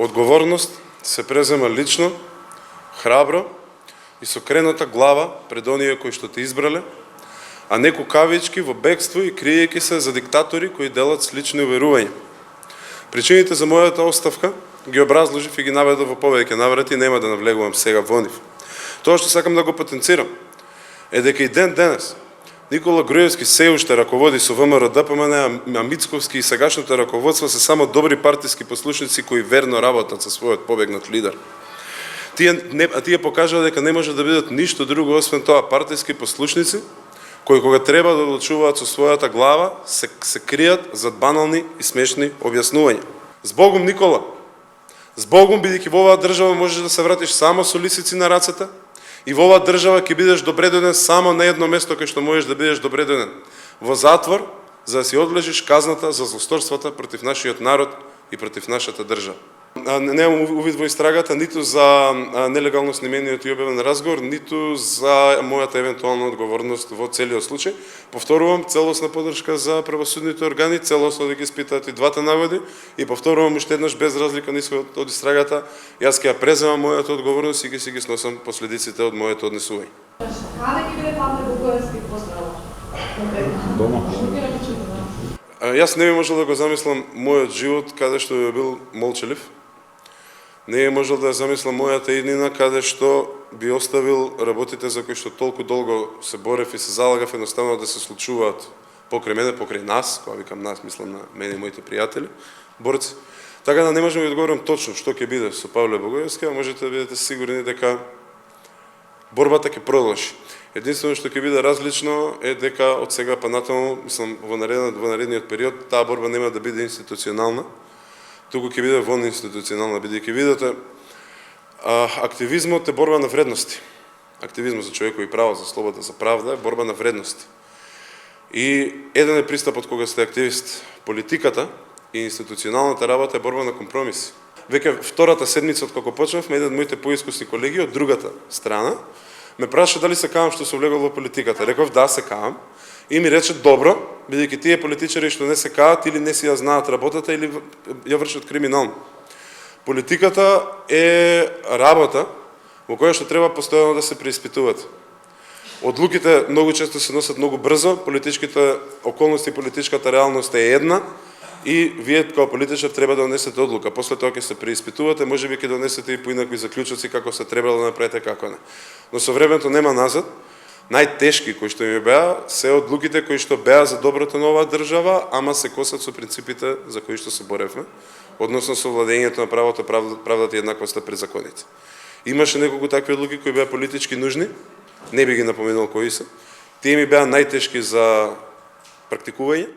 Одговорност се презема лично, храбро и со крената глава пред оние кои што те избрале, а не кукавички во бегство и криејќи се за диктатори кои делат с лични уверувања. Причините за мојата оставка ги образложив и ги наведов во повеќе наврати, нема да навлегувам сега во нив. Тоа што сакам да го потенцирам е дека и ден денес Никола Груевски се уште раководи со ВМРО ДПМН, а Мицковски и сегашното раководство се само добри партиски послушници кои верно работат со својот побегнат лидер. Тие покажаа дека не може да бидат ништо друго освен тоа партиски послушници кои кога треба да одлучуваат со својата глава се кријат зад банални и смешни објаснувања. Збогум, Никола! Збогум, бидејќи во оваа држава можеш да се вратиш само со лисици на рацете, и во оваа држава ќе бидеш добредоден само на едно место кај што можеш да бидеш добредоден, во затвор, за да си одлежиш казната за злосторствата против нашиот народ и против нашата држава. Немам увид во истрагата ниту за нелегално снимениот и објавен разговор, ниту за мојата евентуална одговорност во целиот случај. Повторувам, целосна поддршка за правосудните органи, целосно да ги испитаат и двата наводи и повторувам уште еднаш без разлика на исходот од истрагата, јас ќе ја преземам мојата одговорност и ќе си ги сносам последиците од моето однесување. Каде ќе биде Павле Буковски поздрава? Дома. Јас не би можел да го замислам мојот живот каде што би бил молчелив. Не би можел да ја замислам мојата иднина каде што би оставил работите за кои што толку долго се борев и се залагав едноставно да се случуваат покрај мене, покрај нас, кога викам нас, мислам на мене и моите пријатели, борци. Така да не можам да ви одговорам точно што ќе биде со Павле Буковски, а можете да бидете сигурни дека борбата ќе продолжи. Единствено што ќе биде различно е дека од сега па натаму, мислам, во наредниот период, таа борба нема да биде институционална, туку ќе биде вонинституционална, бидејќи видите, активизмот е борба на вредности. Активизмот за човекови права, за слобода, за правда е борба на вредности. И еден е пристапот кога сте активист. Политиката и институционалната работа е борба на компромиси. Веќе втората седмица од кога почнавме, еден од моите поискусни колеги од другата страна ме праша дали се кавам што се влегол во политиката. Реков да, се кавам. И ми рече добро, бидејќи тие политичари што не се кават или не си ја знаат работата или ја вршат криминално. Политиката е работа во која што треба постојано да се преиспитуват. Одлуките многу често се носат многу брзо, политичките околности, политичката реалност е една и вие како политичар треба да донесете одлука. После тоа ќе се преиспитувате, можеби ќе донесете и поинакви заклучоци како се требало да направите, како не. Но со времето нема назад. Најтешки кои што ми беа се одлуките кои што беа за доброто на оваа држава, ама се косат со принципите за кои што се боревме, односно со владењето на правото, правдата и еднаквоста пред законите. Имаше неколку такви одлуки кои беа политички нужни, не би ги напоменал кои се. Тие ми беа најтешки за практикување.